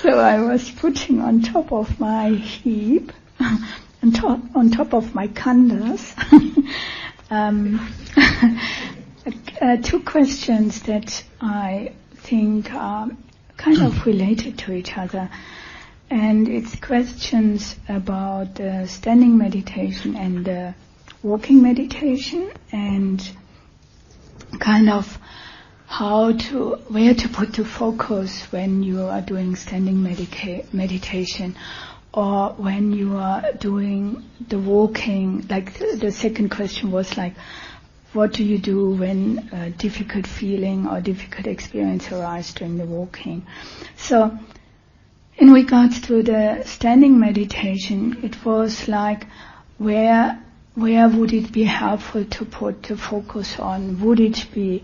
So I was putting on top of my heap, on top of my khandhas, two questions that I think are kind of related to each other. And it's questions about standing meditation and walking meditation, and kind of where to put the focus when you are doing standing meditation, or when you are doing the walking. Like the second question was like, what do you do when a difficult feeling or difficult experience arises during the walking? So in regards to the standing meditation, it was like, where would it be helpful to put the focus on? Would it be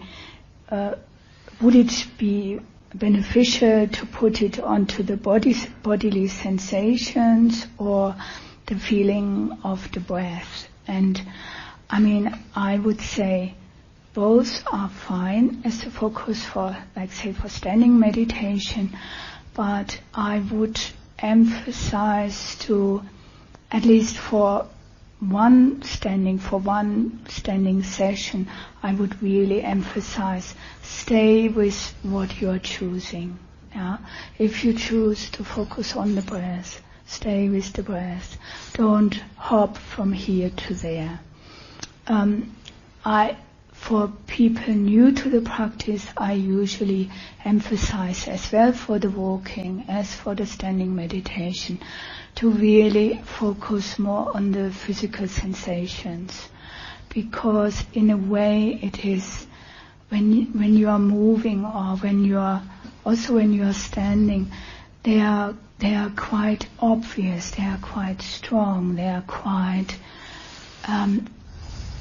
beneficial to put it onto the bodily sensations or the feeling of the breath? And I mean, I would say both are fine as a focus for, like, say, for standing meditation, but I would emphasize to, at least for one standing session, I would really emphasize, stay with what you're choosing. Yeah? If you choose to focus on the breath, stay with the breath. Don't hop from here to there. For people new to the practice, I usually emphasize, as well for the walking as for the standing meditation, to really focus more on the physical sensations, because in a way it is when you are moving, or when you are standing, they are quite obvious, they are quite strong, they are quite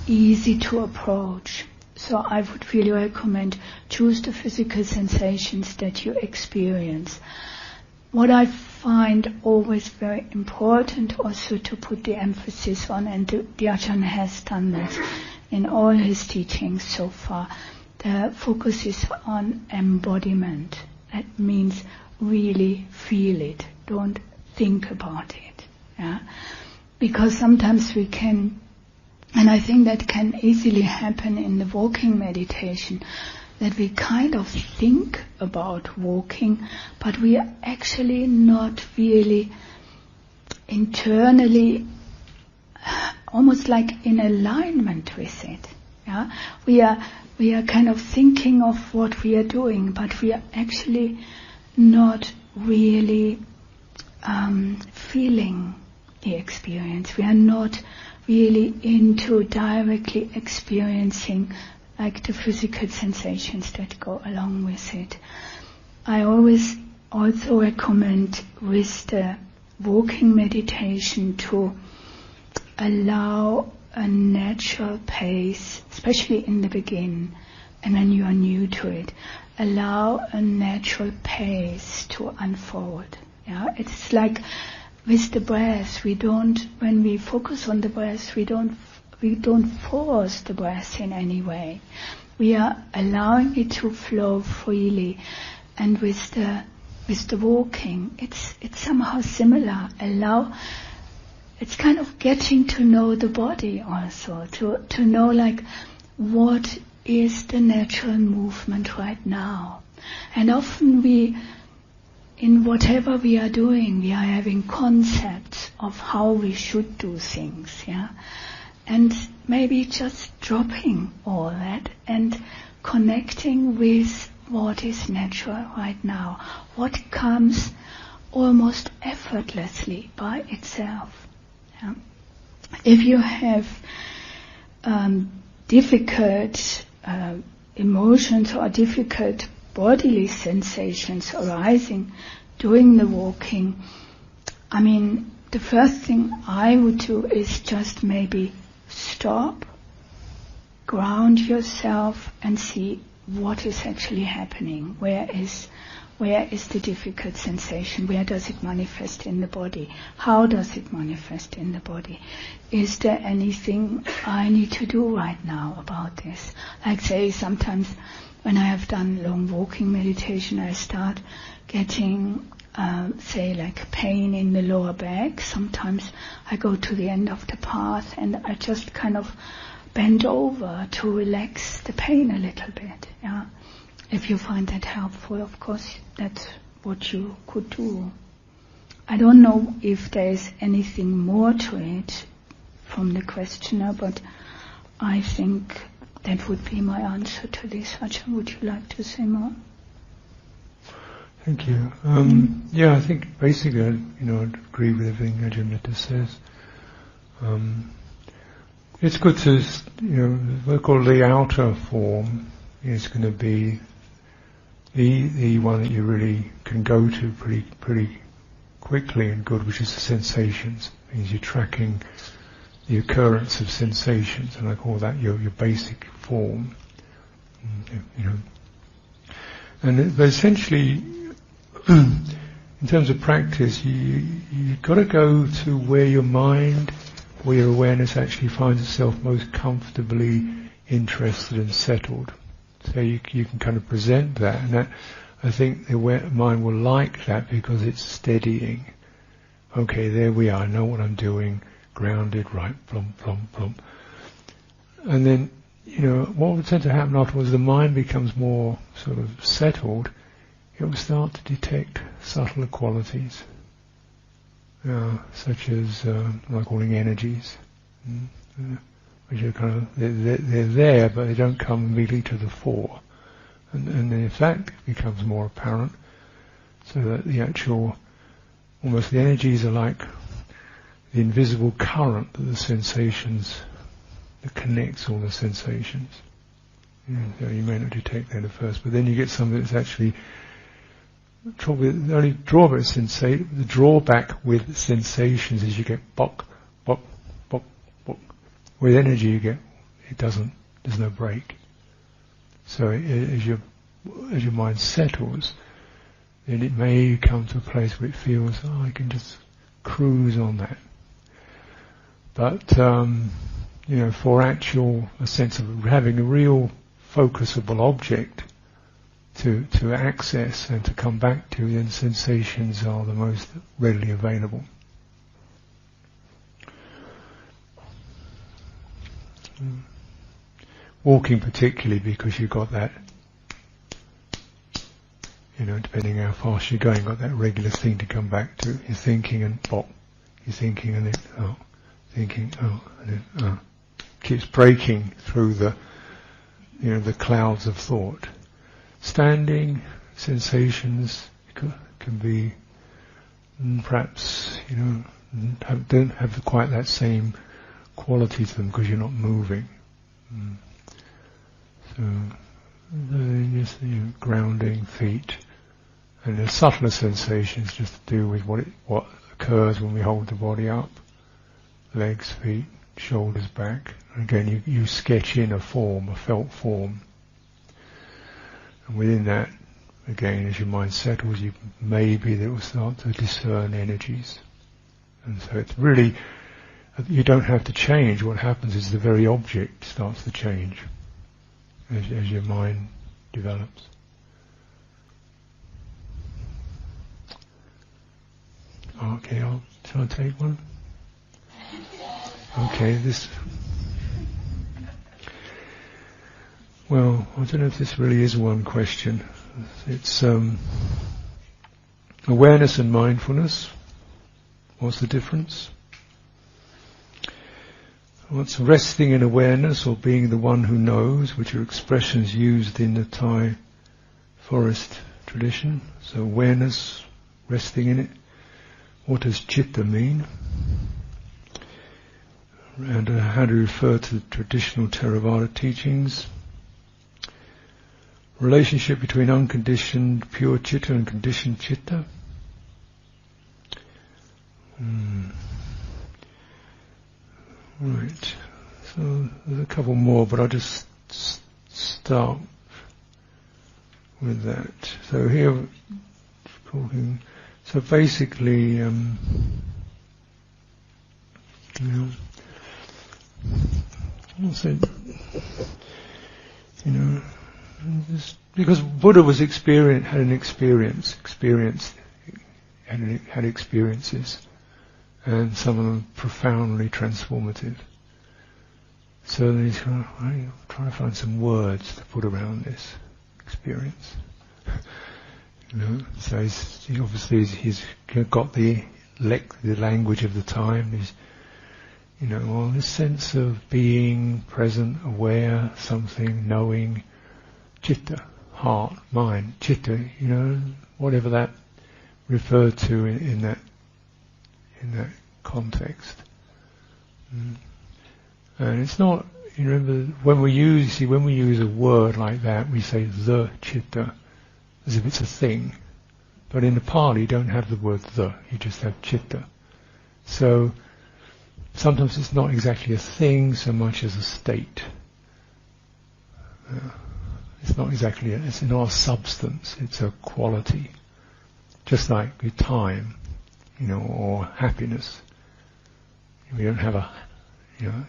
easy to approach. So I would really recommend, choose the physical sensations that you experience. What I find always very important also to put the emphasis on, and the Ajahn has done this in all his teachings so far, the focus is on embodiment. That means really feel it, don't think about it. Yeah? Because sometimes we can, and I think that can easily happen in the walking meditation, that we kind of think about walking, but we are actually not really internally, almost like in alignment with it. Yeah? We are kind of thinking of what we are doing, but we are actually not really feeling the experience. We are not really into directly experiencing, like, the physical sensations that go along with it. I always also recommend with the walking meditation to allow a natural pace, especially in the beginning, and when you are new to it, allow a natural pace to unfold. Yeah, it's like with the breath, when we focus on the breath, we don't force the breath in any way. We are allowing it to flow freely. And with the walking, it's somehow similar. It's kind of getting to know the body also, to know, like, what is the natural movement right now. And often in whatever we are doing, we are having concepts of how we should do things, yeah? And maybe just dropping all that and connecting with what is natural right now, what comes almost effortlessly by itself. Yeah? If you have difficult emotions or difficult bodily sensations arising during the walking, I mean, the first thing I would do is just maybe stop, ground yourself, and see what is actually happening. Where is the difficult sensation? Where does it manifest in the body? How does it manifest in the body? Is there anything I need to do right now about this? Like, say, sometimes when I have done long walking meditation, I start getting say like pain in the lower back, sometimes I go to the end of the path and I just kind of bend over to relax the pain a little bit. Yeah, if you find that helpful, of course, that's what you could do. I don't know if there is anything more to it from the questioner, but I think that would be my answer to this. Ajahn, would you like to say more? Thank you. Yeah, I think basically, I'd agree with everything Ajahn Metta says. It's good to, what I call the outer form is going to be the one that you really can go to pretty quickly and good, which is the sensations. It means you're tracking the occurrence of sensations, and I call that your basic form. But essentially, in terms of practice, you've got to go to where your mind, where your awareness actually finds itself most comfortably interested and settled. So you can kind of present that, and that, I think the mind will like that because it's steadying. Okay, there we are, I know what I'm doing, grounded, right, plump, plump, plump. And then, what would tend to happen afterwards, the mind becomes more sort of settled, it will start to detect subtler qualities, such as, what I'm calling energies, which are kind of, they're there, but they don't come immediately to the fore. And then if that becomes more apparent, so that the actual, almost the energies are like the invisible current that the sensations, that connects all the sensations. So you may not detect that at first, but then you get something that's actually, the only drawback with sensations is you get bok, bok, bok, bok. With energy you get, there's no break. So as your mind settles, then it may come to a place where it feels, I can just cruise on that. But, for a sense of having a real focusable object to access and to come back to, then sensations are the most readily available. Walking particularly, because you've got that, depending how fast you're going, got that regular thing to come back to. You're thinking and pop, you're thinking and then thinking, and then keeps breaking through the clouds of thought. Standing sensations can be perhaps don't have quite that same quality to them because you're not moving. So just grounding feet, and the subtler sensations just to do with what occurs when we hold the body up, legs, feet, shoulders back. And again, you sketch in a felt form, and within that, again, as your mind settles, you will start to discern energies, and so it's really, you don't have to change. What happens is the very object starts to change as your mind develops. Okay, shall I take one? Okay, well, I don't know if this really is one question. It's awareness and mindfulness. What's the difference? What's resting in awareness, or being the one who knows, which are expressions used in the Thai forest tradition. So awareness, resting in it. What does citta mean? And how to refer to the traditional Theravada teachings. Relationship between unconditioned pure citta and conditioned citta. Right, so there's a couple more, but I'll just start with that. So here, talking. So basically, also, because Buddha was experienced had experiences, and some of them profoundly transformative. So then he's trying to find some words to put around this experience. So he's got the language of the time. He's, this sense of being present, aware, something, knowing, citta, heart, mind, citta, whatever that referred to in that context. And it's not, remember, when we use a word like that, we say the citta, as if it's a thing. But in the Pali, you don't have the word the, you just have citta. So, sometimes it's not exactly a thing so much as a state. It's not exactly, it's not a substance, it's a quality. Just like with time, or happiness. We don't have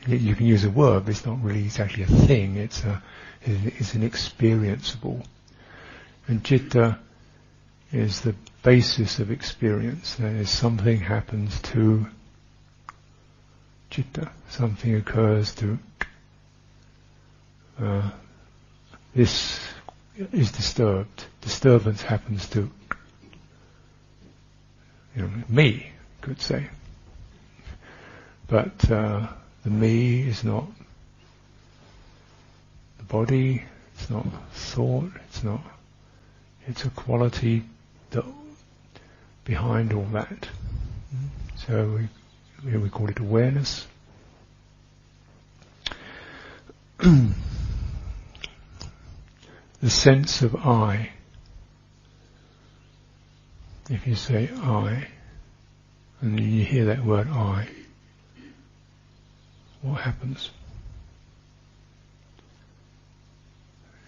you can use a word, but it's not really exactly a thing, it's an experienceable. And citta is the basis of experience. That is, something happens to citta, something occurs to this is disturbed. Disturbance happens to me, you could say. But the me is not the body, it's not thought, it's a quality that behind all that. So we call it awareness. The sense of I. If you say I, and you hear that word I, what happens?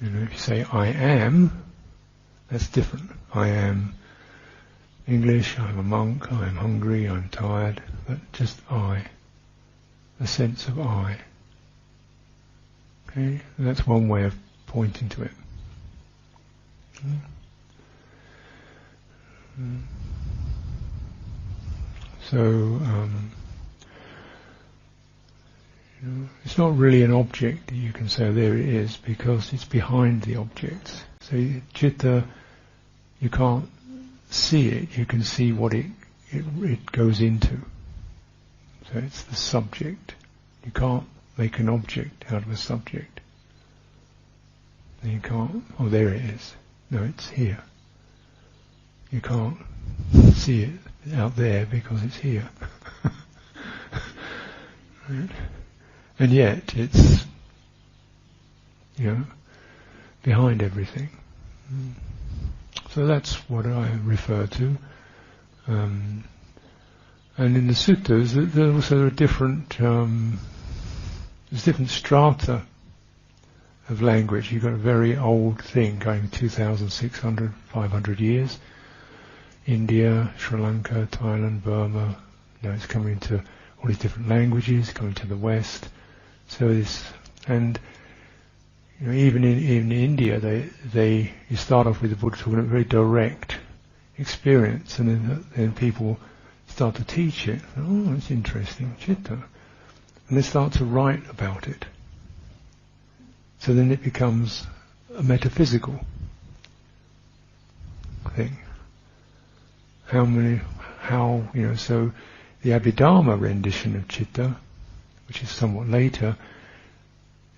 If you say I am, that's different. I am English, I'm a monk, I'm hungry, I'm tired, but just I. The sense of I. Okay, and that's one way of pointing to it. So, it's not really an object that you can say, oh, there it is, because it's behind the objects. So citta, you can't see it, you can see what it goes into. So it's the subject. You can't make an object out of a subject. And you can't, oh, there it is. No, it's here. You can't see it out there because it's here. Right? And yet it's, behind everything. So that's what I refer to. And in the suttas, there also are different, there's different strata of language. You've got a very old thing going 2,600, 500 years. India, Sri Lanka, Thailand, Burma, it's coming to all these different languages, coming to the West. So this, and even in India, you start off with the Buddha talking about very direct experience, and then people start to teach it. Oh, it's interesting, citta, and they start to write about it. So then it becomes a metaphysical thing. So the Abhidharma rendition of citta, which is somewhat later,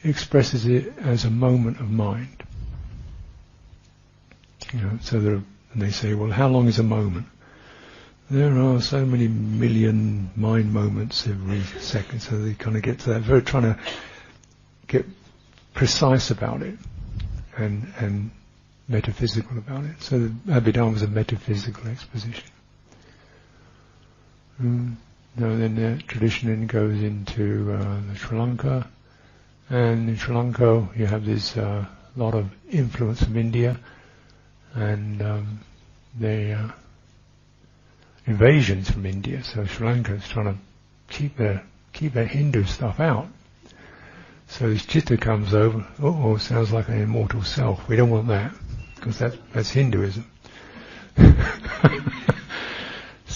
expresses it as a moment of mind. And they say, well, how long is a moment? There are so many million mind moments every second, so they kind of get to that, very trying to get precise about it and metaphysical about it. So the Abhidharma is a metaphysical exposition. Then the tradition then goes into the Sri Lanka, and in Sri Lanka you have this lot of influence from India, and invasions from India. So Sri Lanka is trying to keep their Hindu stuff out. So this citta comes over. Oh, sounds like an immortal self. We don't want that, because that's Hinduism.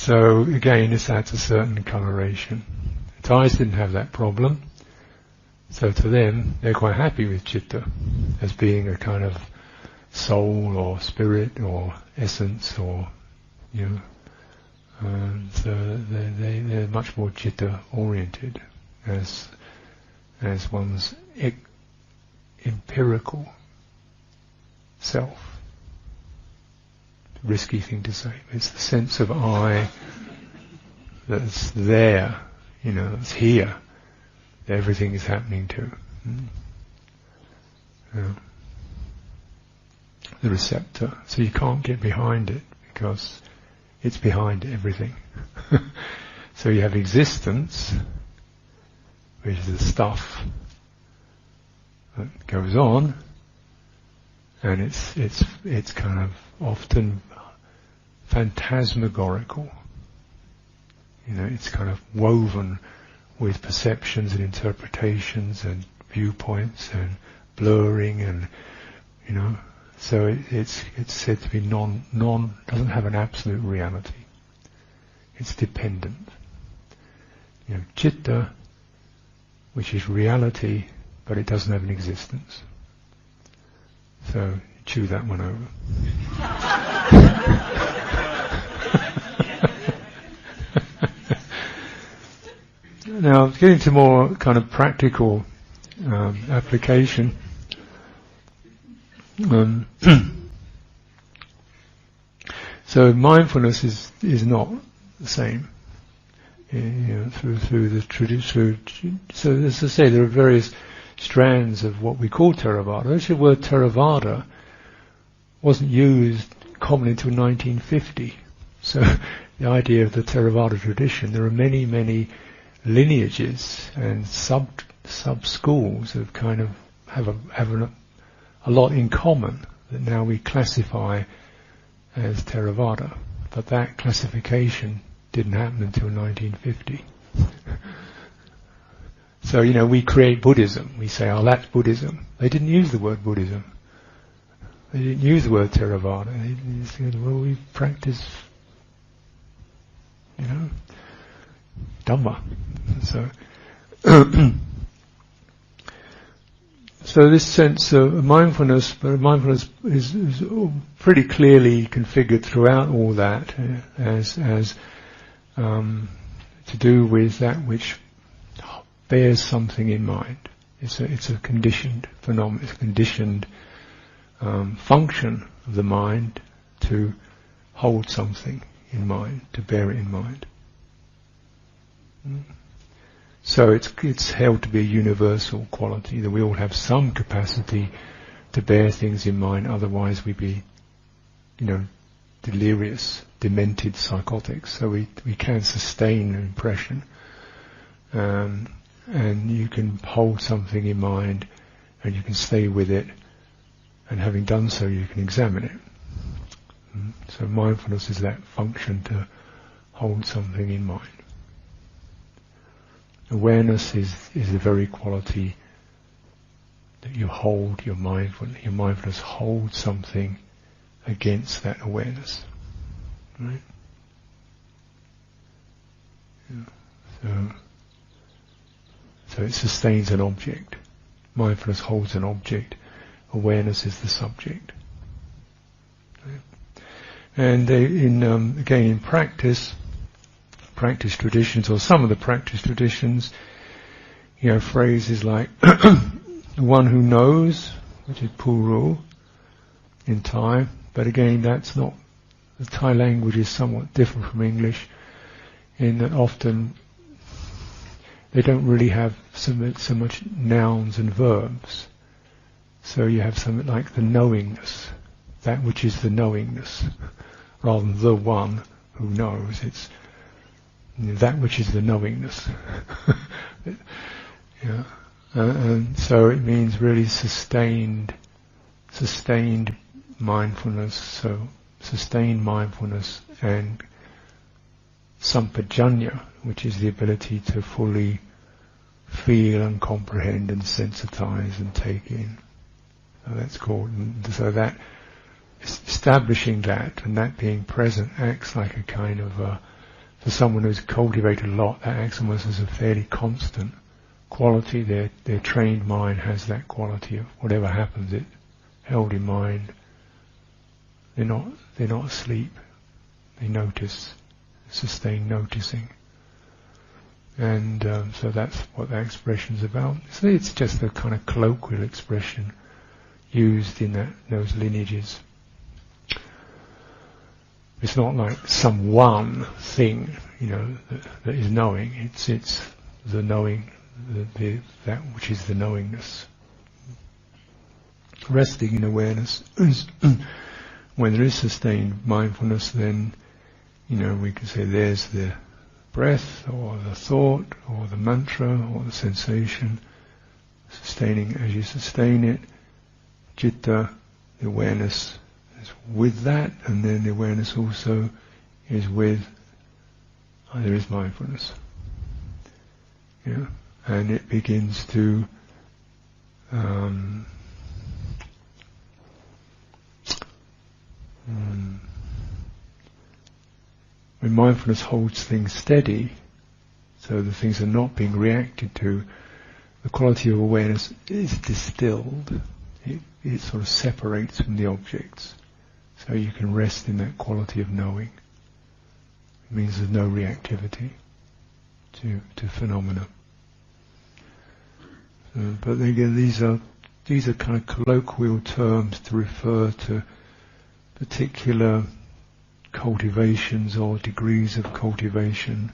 So again, this adds a certain coloration. The Thais didn't have that problem, so to them, they're quite happy with citta as being a kind of soul or spirit or essence, or so they're much more citta oriented as one's empirical self. Risky thing to say. It's the sense of I that's there, that's here, that everything is happening to. The receptor. So you can't get behind it because it's behind everything. So you have existence, which is the stuff that goes on, and it's kind of often phantasmagorical. It's kind of woven with perceptions and interpretations and viewpoints and blurring, and so it's said to be doesn't have an absolute reality. It's dependent. Citta, which is reality, but it doesn't have an existence. So chew that one over. Now, getting to more kind of practical application. So mindfulness is not the same. Through the tradition. So as I say, there are various strands of what we call Theravada. Actually, the word Theravada wasn't used commonly until 1950. So the idea of the Theravada tradition, there are many, many lineages and sub schools that kind of have a lot in common that now we classify as Theravada. But that classification didn't happen until 1950. So, we create Buddhism. We say, oh, that's Buddhism. They didn't use the word Buddhism. They didn't use the word Theravada. They said, well, we practice, Dhamma. So, so this sense of mindfulness, but mindfulness is pretty clearly configured throughout all that as to do with that which bears something in mind. It's a conditioned phenomenon. It's a conditioned function of the mind to hold something in mind, to bear it in mind. So it's held to be a universal quality, that we all have some capacity to bear things in mind, otherwise we'd be, delirious, demented psychotics. So we can sustain an impression, and you can hold something in mind, and you can stay with it, and having done so, you can examine it. So mindfulness is that function to hold something in mind. Awareness is the very quality that you hold your mindfulness. Your mindfulness holds something against that awareness. Right? Yeah. So it sustains an object. Mindfulness holds an object. Awareness is the subject. Right? And again in practice traditions, or some of the practice traditions, phrases like the one who knows, which is puru in Thai, but again that's not, the Thai language is somewhat different from English in that often they don't really have so much nouns and verbs. So you have something like the knowingness, that which is the knowingness, rather than the one who knows. It's that which is the knowingness. And so it means really sustained mindfulness. So sustained mindfulness and sampajanya, which is the ability to fully feel and comprehend and sensitize and take in. So that's called. So that establishing that and that being present acts like a kind of for someone who's cultivated a lot, that acts almost as a fairly constant quality. Their trained mind has that quality of whatever happens, it held in mind. They're not asleep. They notice, sustained noticing, and so that's what that expression is about. So it's just a kind of colloquial expression used in those lineages. It's not like some one thing, that is knowing. It's the knowing, that which is the knowingness. Resting in awareness. When there is sustained mindfulness, then we can say there's the breath, or the thought, or the mantra, or the sensation. Sustaining as you sustain it. Citta, the awareness, is with that, and then the awareness also is with, there is mindfulness. And it begins to when mindfulness holds things steady, so the things are not being reacted to, the quality of awareness is distilled. It sort of separates from the objects. So you can rest in that quality of knowing. It means there's no reactivity to phenomena. But again, these are kind of colloquial terms to refer to particular cultivations or degrees of cultivation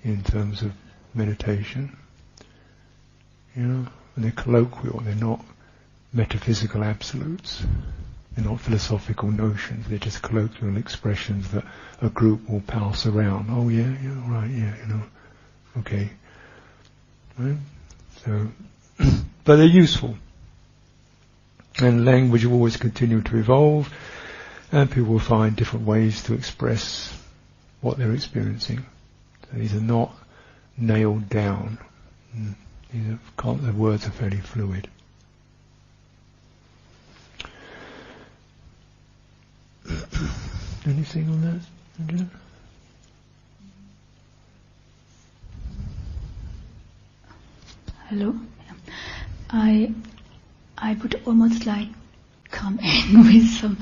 in terms of meditation. And they're colloquial, they're not metaphysical absolutes, they're not philosophical notions, they're just colloquial expressions that a group will pass around. Oh yeah, right, okay. Right? So, but they're useful. And language will always continue to evolve, and people will find different ways to express what they're experiencing. So these are not nailed down. The words are fairly fluid. Anything on that, Angela? Hello. I would almost like come in with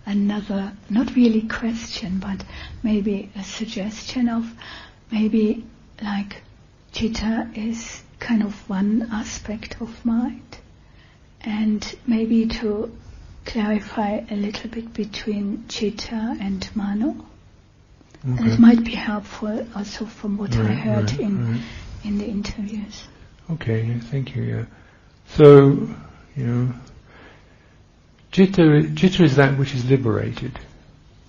another, not really question, but maybe a suggestion of maybe like citta is kind of one aspect of mind, and maybe to clarify a little bit between citta and mano. Okay. And it might be helpful also from what I heard in the interviews. Okay, thank you. Yeah. So, citta is that which is liberated.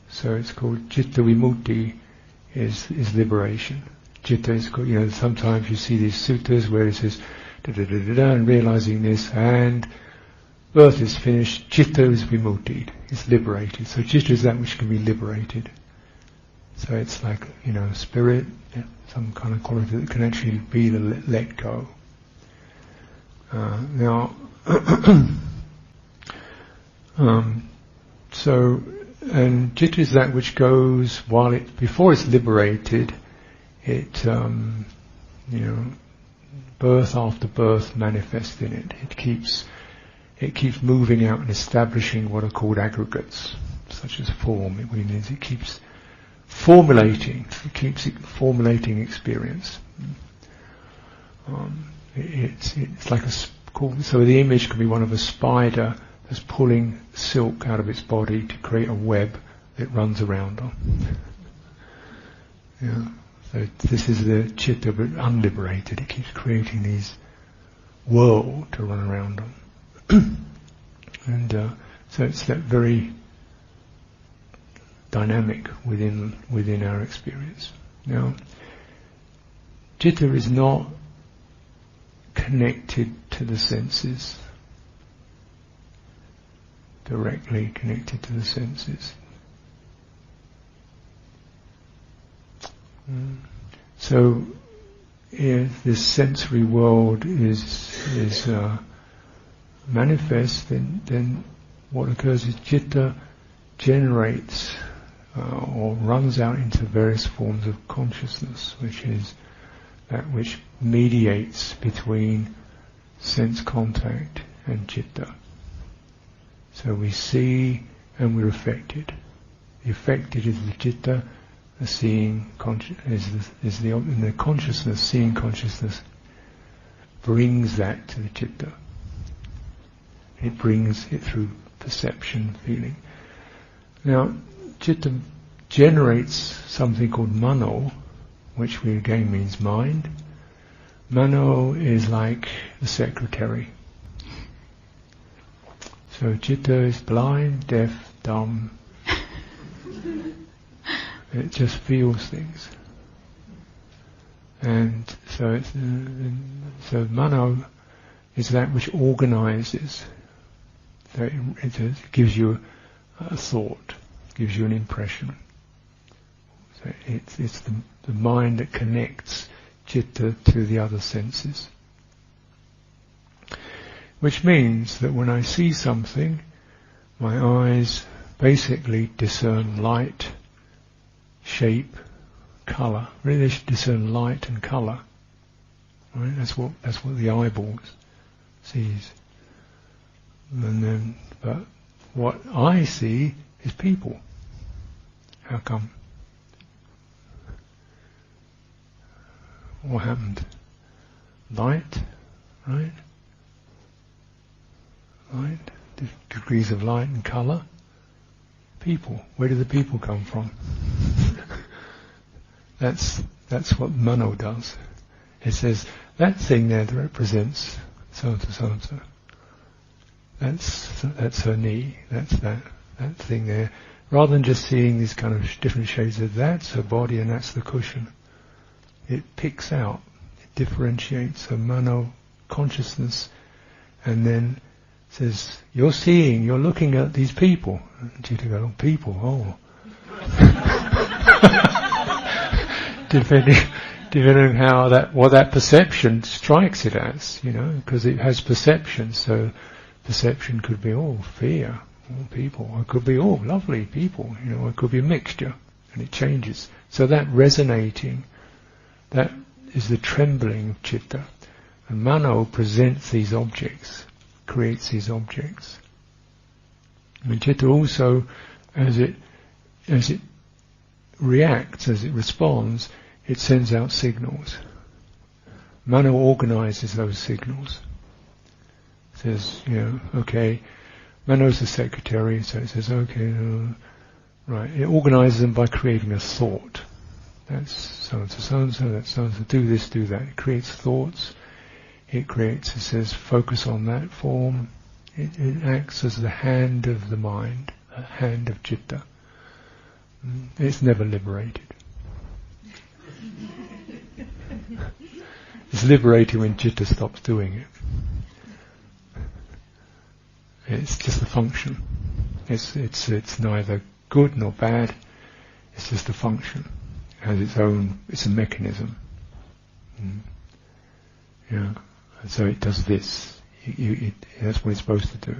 So it's called citta vimutti, is liberation. Citta is called, sometimes you see these suttas where it says da-da-da-da-da, and realizing this, and birth is finished, citta is vimutti, it's liberated. So citta is that which can be liberated. So it's like, spirit, some kind of quality that can actually be the let go. Now, and citta is that which goes before it's liberated, it, birth after birth manifests in it. It keeps moving out and establishing what are called aggregates, such as form. It means it keeps formulating experience. It's like so the image can be one of a spider that's pulling silk out of its body to create a web that runs around on. So this is the citta, but unliberated. It keeps creating these world to run around on. And so it's that very dynamic within our experience. Now, citta is not connected to the senses, directly connected to the senses. So, if this sensory world is manifest, then what occurs is citta generates or runs out into various forms of consciousness, which is that which mediates between sense contact and citta. So we see and we're affected. The affected is the citta, the seeing is the consciousness, seeing consciousness brings that to the citta. It brings it through perception, feeling. Now, citta generates something called mano, which again means mind. Mano is like the secretary. So citta is blind, deaf, dumb. It just feels things. And so so mano is that which organizes. So it gives you a thought, gives you an impression. So it's the mind that connects citta to the other senses. Which means that when I see something, my eyes basically discern light, shape, colour. Really, they should discern light and colour. Right? That's what the eyeball sees. And then, but what I see is people. How come? What happened? Light, right? Light, degrees of light and colour. People. Where do the people come from? That's what mano does. It says that thing there that represents so and so, so and so. That's her knee. That's that thing there. Rather than just seeing these kind of different shades of that's her body and that's the cushion. It picks out, it differentiates her mano consciousness, and then says, "You're seeing, you're looking at these people." And you go, "Oh, people, oh." Depending how what that perception strikes it as, because it has perception. So perception could be fear, people. Or it could be lovely people. It could be a mixture, and it changes. So that resonating, that is the trembling of citta, and mano presents these objects, creates these objects. And citta also, as it reacts, as it responds, it sends out signals. Mano organizes those signals. It says, okay, Mano's the secretary, so it says, okay, right. It organizes them by creating a thought. That's so-and-so, so-and-so, that's so-and-so, do this, do that. It creates thoughts. It says, focus on that form. It acts as the hand of the mind, a hand of citta. It's never liberated. It's liberated when citta stops doing it. It's just a function. It's neither good nor bad. It's just a function. It has its own. It's a mechanism. Yeah. And so it does this. That's what it's supposed to do.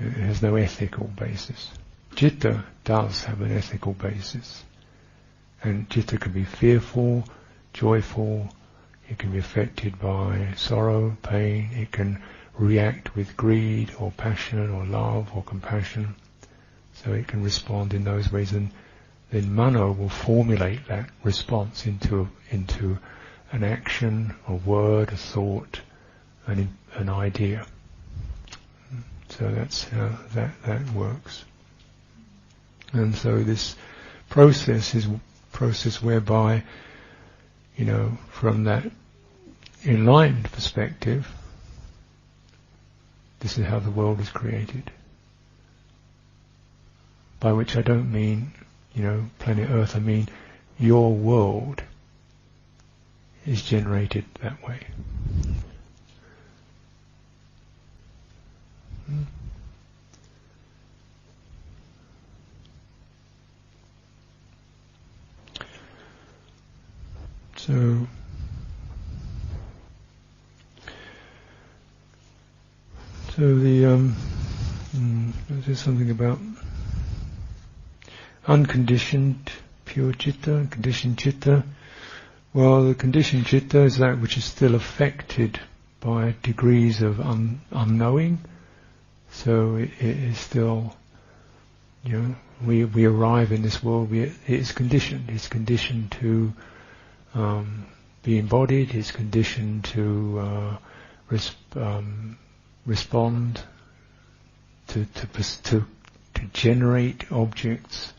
It has no ethical basis. Citta does have an ethical basis. And citta can be fearful, joyful, it can be affected by sorrow, pain, it can react with greed or passion or love or compassion. So it can respond in those ways, and then mano will formulate that response into an action, a word, a thought, an idea. So that's how that works. And so this process is a process whereby, from that enlightened perspective, this is how the world is created. By which I don't mean, planet Earth, I mean your world is generated that way. So there's something about. unconditioned pure citta, conditioned citta. Well, the conditioned citta is that which is still affected by degrees of unknowing. So it is still, we arrive in this world, it is conditioned. It's conditioned to be embodied, it's conditioned to respond, to generate objects,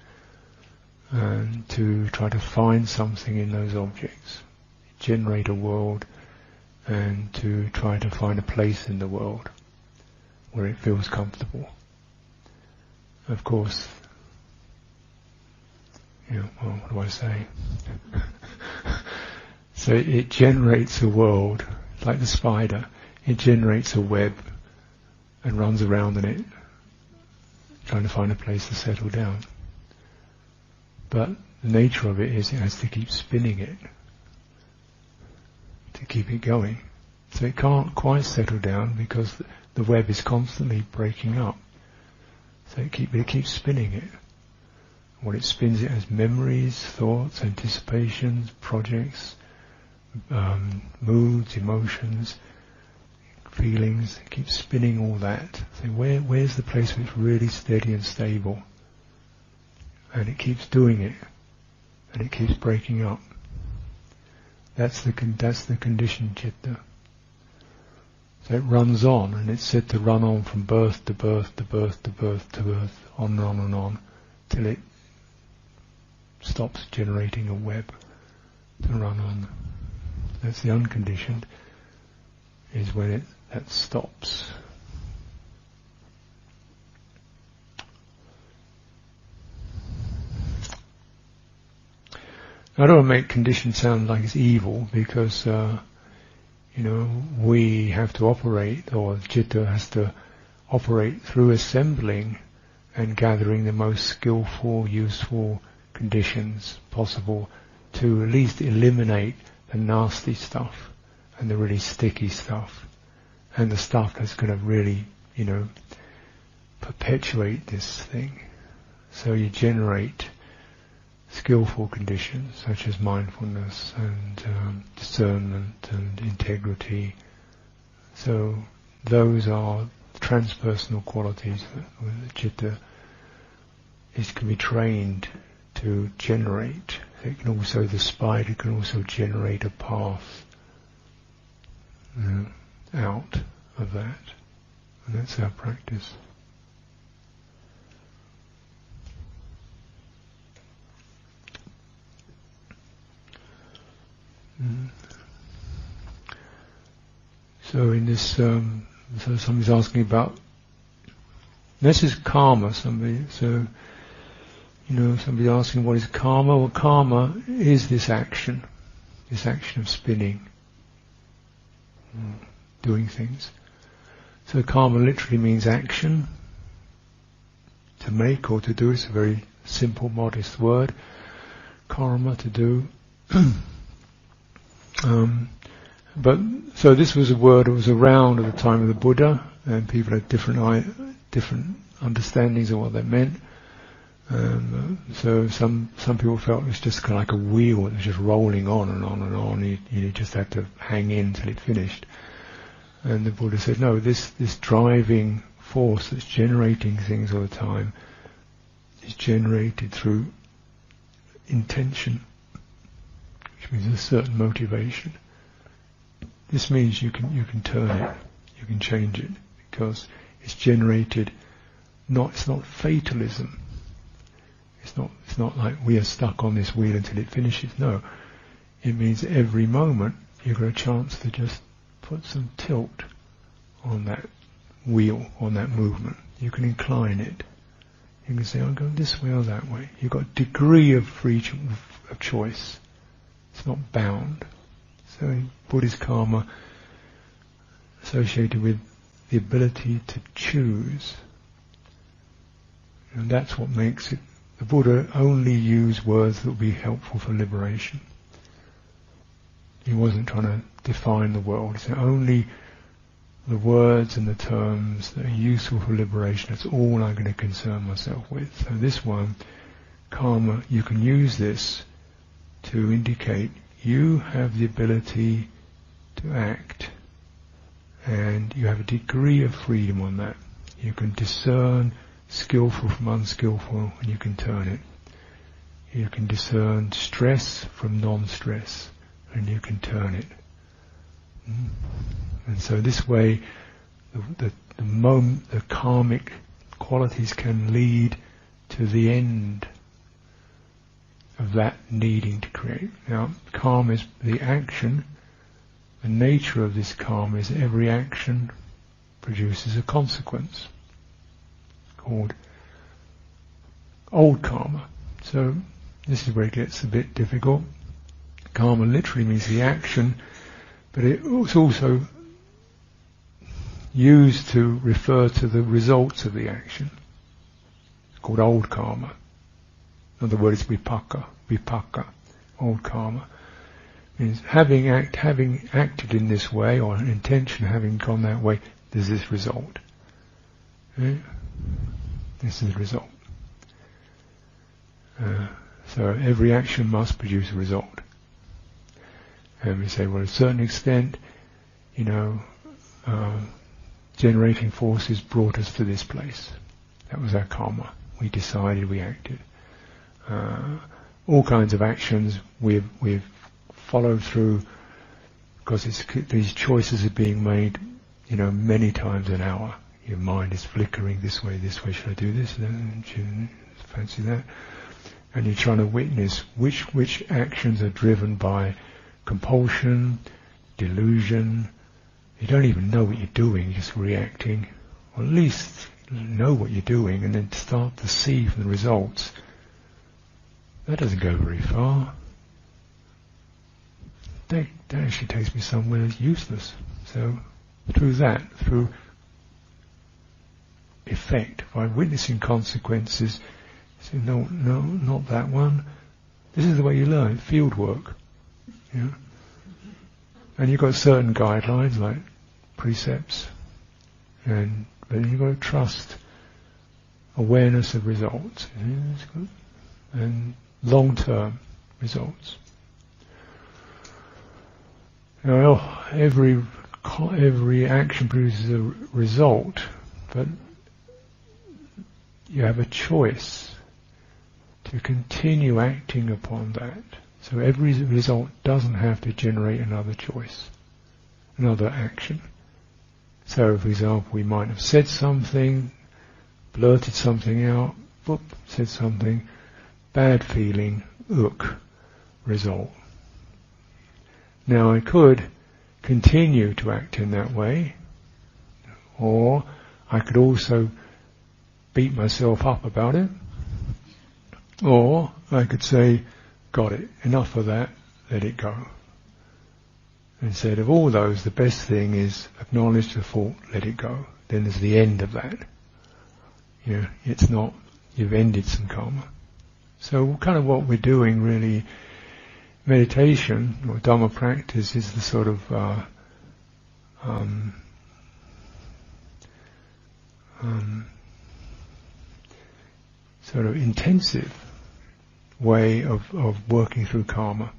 and to try to find something in those objects, generate a world, and to try to find a place in the world where it feels comfortable. Of course, what do I say? So it generates a world, like the spider. It generates a web and runs around in it, trying to find a place to settle down. But the nature of it is it has to keep spinning it to keep it going. So it can't quite settle down because the web is constantly breaking up. So it keeps spinning it. What it spins it as memories, thoughts, anticipations, projects, moods, emotions, feelings. It keeps spinning all that. So where's the place where it's really steady and stable? And it keeps doing it, and it keeps breaking up. That's the conditioned citta. So it runs on, and it's said to run on from birth to birth to birth to birth to birth, on and on and on, till it stops generating a web to run on. That's the unconditioned, is when that stops. I don't want to make condition sound like it's evil, because we have to operate, or citta has to operate through assembling and gathering the most skillful, useful conditions possible to at least eliminate the nasty stuff and the really sticky stuff and the stuff that's going to really, perpetuate this thing. So you generate skillful conditions such as mindfulness and discernment and integrity. So those are transpersonal qualities that citta can be trained to generate. It can also, the spider can also generate a path out of that, and that's our practice. So in this, so somebody's asking about, this is karma, somebody's asking what is karma. Well, karma is this action of spinning, doing things. So karma literally means action, to make or to do. It's a very simple, modest word. Karma, to do. But so this was a word that was around at the time of the Buddha, and people had different understandings of what that meant. So some people felt it was just kind of like a wheel that was just rolling on and on and on. You just had to hang in till it finished. And the Buddha said, no, this driving force that's generating things all the time is generated through intention, which means a certain motivation. This means you can turn it, you can change it, because it's generated. It's not fatalism. It's not like we are stuck on this wheel until it finishes. No, it means every moment you've got a chance to just put some tilt on that wheel, on that movement. You can incline it. You can say, I'll go this way or that way. You've got a degree of of choice. It's not bound. So Buddhist karma associated with the ability to choose. And that's what makes it. The Buddha only used words that would be helpful for liberation. He wasn't trying to define the world. He said only the words and the terms that are useful for liberation, that's all I'm going to concern myself with. So this one karma, you can use this to indicate you have the ability to act, and you have a degree of freedom on that. You can discern skillful from unskillful, and you can turn it. You can discern stress from non-stress, and you can turn it. And so this way, the karmic qualities can lead to the end of that needing to create. Now, karma is the action. The nature of this karma is every action produces a consequence, called old karma. So this is where it gets a bit difficult. Karma literally means the action, but it's also used to refer to the results of the action. It's called old karma. Another word is vipaka, old karma. Means having acted in this way, or an intention having gone that way, there's this result. Okay? This is the result. So every action must produce a result. And we say, well, to a certain extent, generating forces brought us to this place. That was our karma. We decided, we acted. All kinds of actions we've followed through, because these choices are being made, many times an hour. Your mind is flickering this way, should I do this? Fancy that? And you're trying to witness which actions are driven by compulsion, delusion. You don't even know what you're doing, you're just reacting. Or at least know what you're doing and then start to see from the results. That doesn't go very far. That actually takes me somewhere that's useless. So through effect, by witnessing consequences, say, no, not that one. This is the way you learn, field work. And you've got certain guidelines, like precepts, but you've got to trust awareness of results, and long-term results. Now, every action produces a result, but you have a choice to continue acting upon that. So every result doesn't have to generate another choice, another action. So, for example, we might have said something, blurted something out, said something, bad feeling, result. Now I could continue to act in that way, or I could also beat myself up about it, or I could say, got it, enough of that, let it go. Instead of all those, the best thing is acknowledge the fault, let it go. Then there's the end of that. It's not, you've ended some karma. So kind of what we're doing really, meditation or Dhamma practice is the sort of intensive way of working through karma,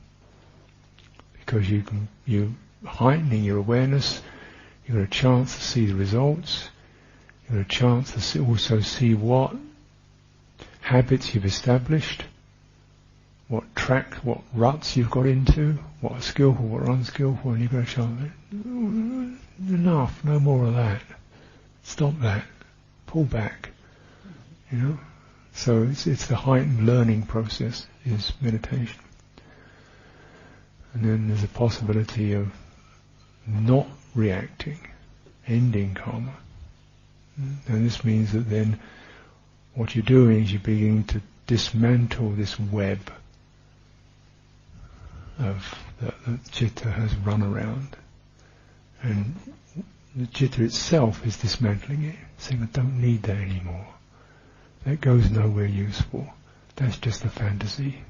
because you're heightening your awareness, you've got a chance to see the results, you've got a chance to also see what habits you've established, what ruts you've got into, what are skillful, what are unskillful, and you've got a chance, enough, no more of that, stop that, pull back, So it's the heightened learning process is meditation. And then there's a possibility of not reacting, ending karma. And this means that then what you're doing is you're beginning to dismantle this web of that citta has run around. And the citta itself is dismantling it, saying, I don't need that anymore. That goes nowhere useful. That's just a fantasy.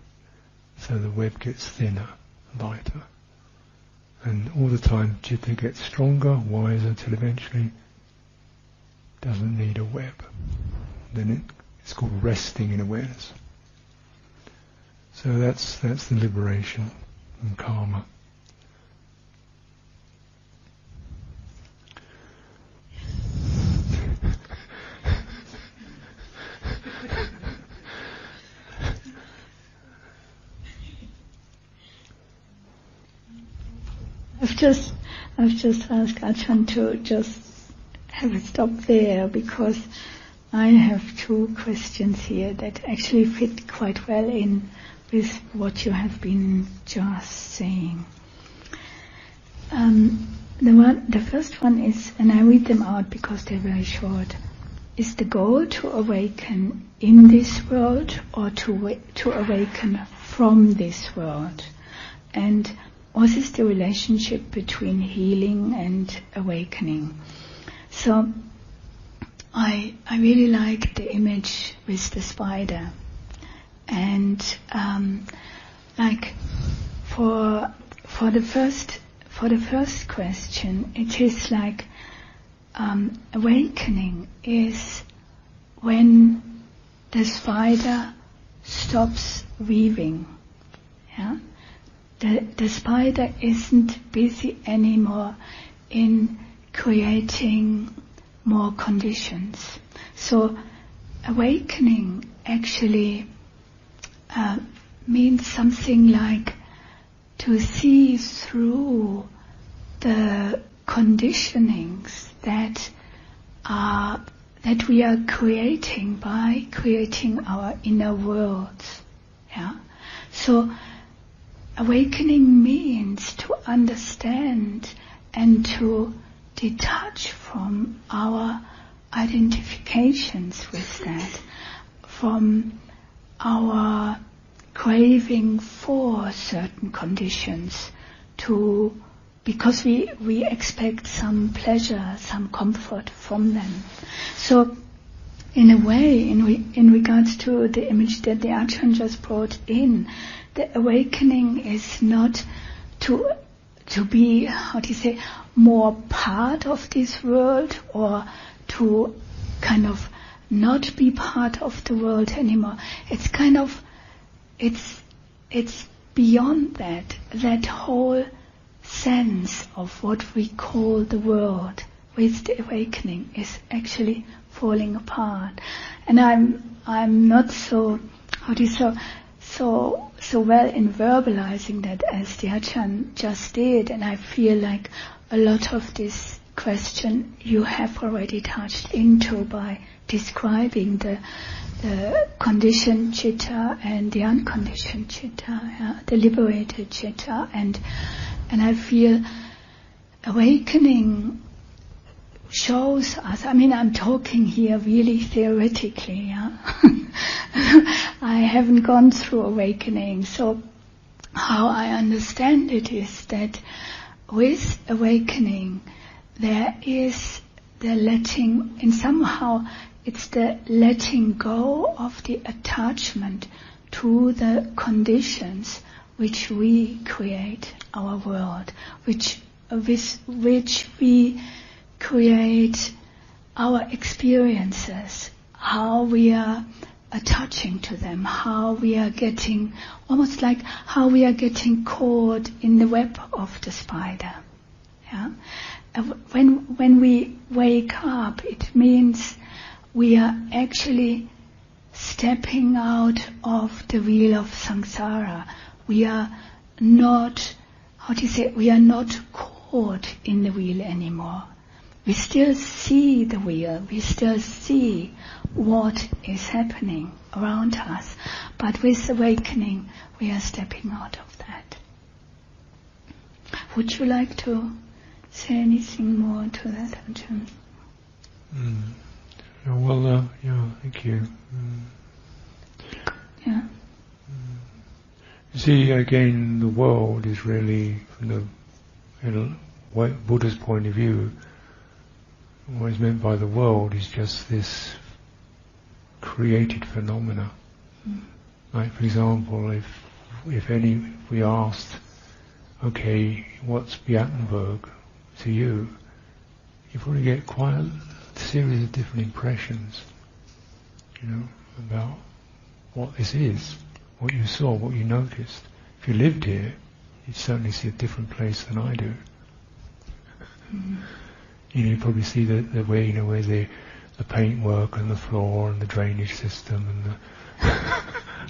So the web gets thinner, lighter. And all the time citta gets stronger, wiser, till eventually doesn't need a web. Then it's called resting in awareness. So that's the liberation from karma. I've just asked Ajahn to just have it stop there, because I have two questions here that actually fit quite well in with what you have been just saying. The first one is, and I read them out because they're very short, is the goal to awaken in this world or to awaken from this world? And what is the relationship between healing and awakening? So I really like the image with the spider, and like for the first question, it is like awakening is when the spider stops weaving. Yeah, the spider isn't busy anymore in creating more conditions. So awakening actually means something like to see through the conditionings that we are creating by creating our inner worlds. Yeah. So awakening means to understand and to detach from our identifications with that, from our craving for certain conditions, because we expect some pleasure, some comfort from them. So in a way, in regards to the image that the Ajahn just brought in, the awakening is not to be, more part of this world, or to kind of not be part of the world anymore. It's it's beyond that whole sense of what we call the world with the awakening is actually falling apart. And I'm not so well in verbalizing that as the Ajahn just did, and I feel like a lot of this question you have already touched into by describing the conditioned citta and the unconditioned citta, the liberated citta, and I feel awakening shows us. I mean, I'm talking here really theoretically. Yeah? I haven't gone through awakening, so how I understand it is that with awakening there is the letting, and somehow it's the letting go of the attachment to the conditions which we create our world, with which we create our experiences, how we are attaching to them, how we are getting, almost like how we are getting caught in the web of the spider. Yeah? When we wake up, it means we are actually stepping out of the wheel of samsara. We are not, we are not caught in the wheel anymore. We still see the wheel, we still see what is happening around us, but with awakening we are stepping out of that. Would you like to say anything more to that, Ajahn? Thank you. Yeah. You see, again, the world is really, from the Buddha's point of view, what is meant by the world is just this created phenomena. Like, for example, if we asked, okay, what's Beatenberg to you? You probably get quite a series of different impressions, about what this is. what you saw, what you noticed. If you lived here, you'd certainly see a different place than I do. You probably see the way, where the paintwork and the floor and the drainage system and the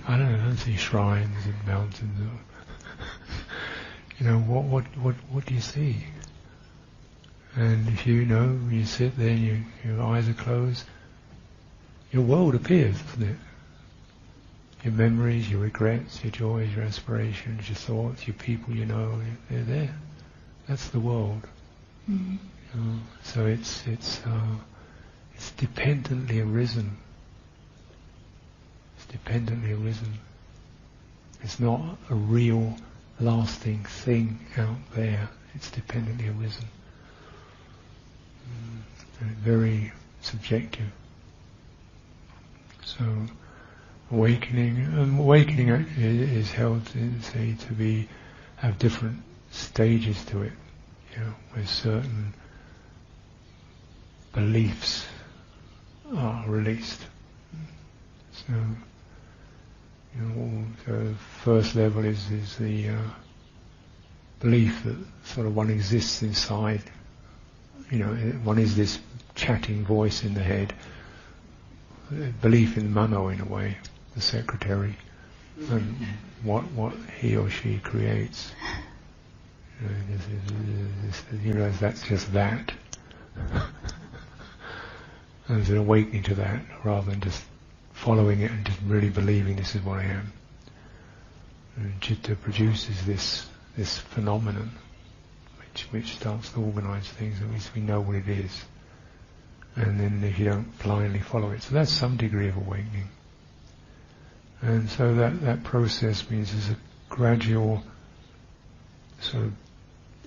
I don't see shrines and mountains. What do you see? And if you sit there and your eyes are closed, your world appears, doesn't it? Your memories, your regrets, your joys, your aspirations, your thoughts, your people they're there. That's the world. So it's dependently arisen. It's dependently arisen. It's not a real, lasting thing out there. It's dependently arisen. And very subjective. So awakening is held to have different stages to it. Where certain beliefs are released. So, the first level is the belief that sort of one exists inside. One is this chatting voice in the head. Belief in Mano, in a way, the secretary, and what he or she creates. You realize that's just that. And there's an awakening to that, rather than just following it and just really believing this is what I am. And Citta produces this phenomenon, which starts to organise things. At least we know what it is. And then if you don't blindly follow it, so that's some degree of awakening. And so that process means there's a gradual sort of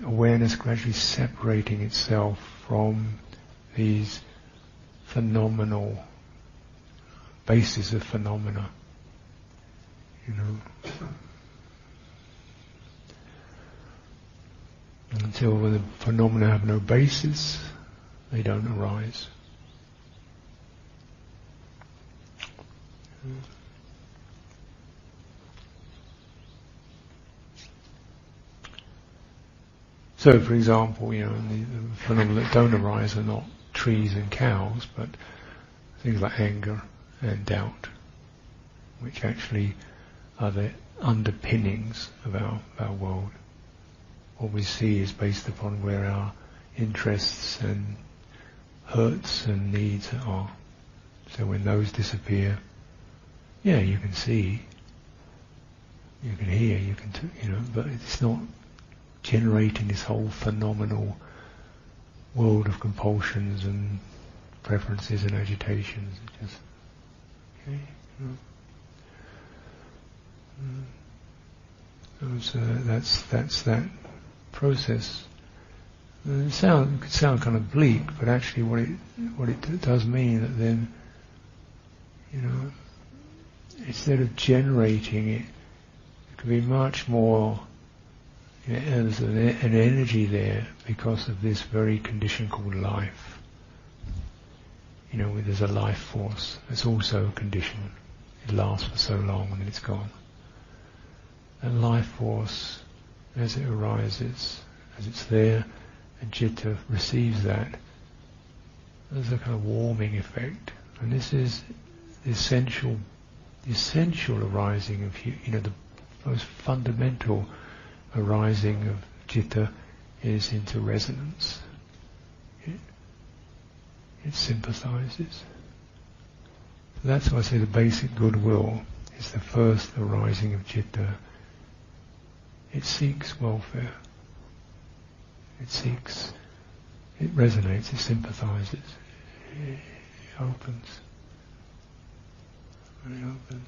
awareness gradually separating itself from these phenomenal bases of phenomena. Until the phenomena have no basis, they don't arise. So, for example, the phenomena that don't arise are not trees and cows, but things like anger and doubt, which actually are the underpinnings of our world. What we see is based upon where our interests and hurts and needs are. So when those disappear, you can see, you can hear, but it's not generating this whole phenomenal world of compulsions and preferences and agitations. So that's that process. It could sound kind of bleak, but actually what it does mean that then, instead of generating it, it could be much more. There's an energy there because of this very condition called life. Where there's a life force. It's also a condition. It lasts for so long and then it's gone. And life force, as it arises, as it's there, and Citta receives that, there's a kind of warming effect. And this is the essential arising of, the most fundamental arising of Citta is into resonance. It sympathizes. So that's why I say the basic goodwill is the first arising of Citta. It seeks welfare. It resonates, it sympathizes. It opens. And it opens.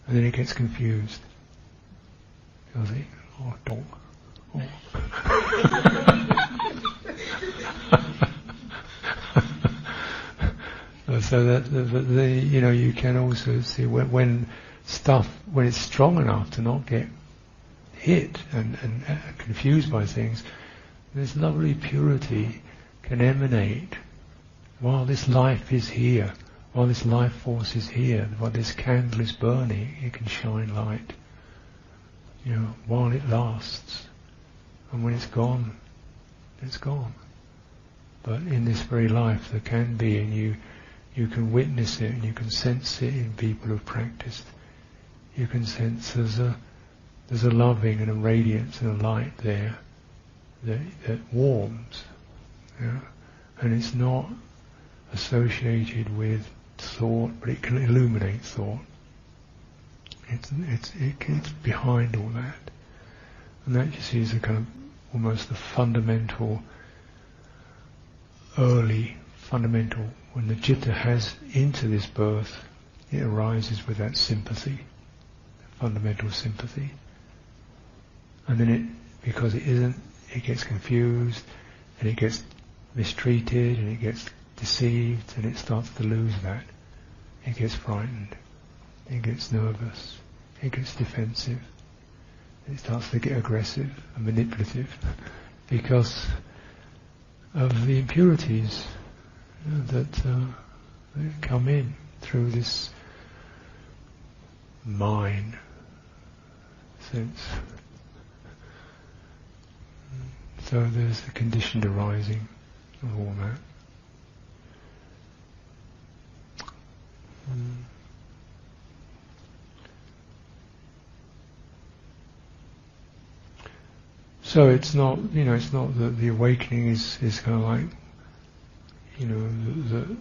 And then it gets confused. Feels it. Oh, dog. So that you can also see when it's strong enough to not get hit and confused by things, this lovely purity can emanate while this life is here, while this life force is here, while this candle is burning, it can shine light. While it lasts. And when it's gone, it's gone. But in this very life there can be, and you can witness it and you can sense it in people who've practiced. You can sense there's a loving and a radiance and a light there that warms. And it's not associated with thought, but it can illuminate thought. It's behind all that. And that, you see, is a kind of almost the fundamental, when the citta has into this birth, it arises with that sympathy, fundamental sympathy. And then because it isn't, it gets confused, and it gets mistreated, and it gets deceived, and it starts to lose that. It gets frightened, it gets nervous, it gets defensive, it starts to get aggressive and manipulative because of the impurities that come in through this mind sense. So there's the conditioned arising of all that. So it's not, it's not that the awakening is kind of like, the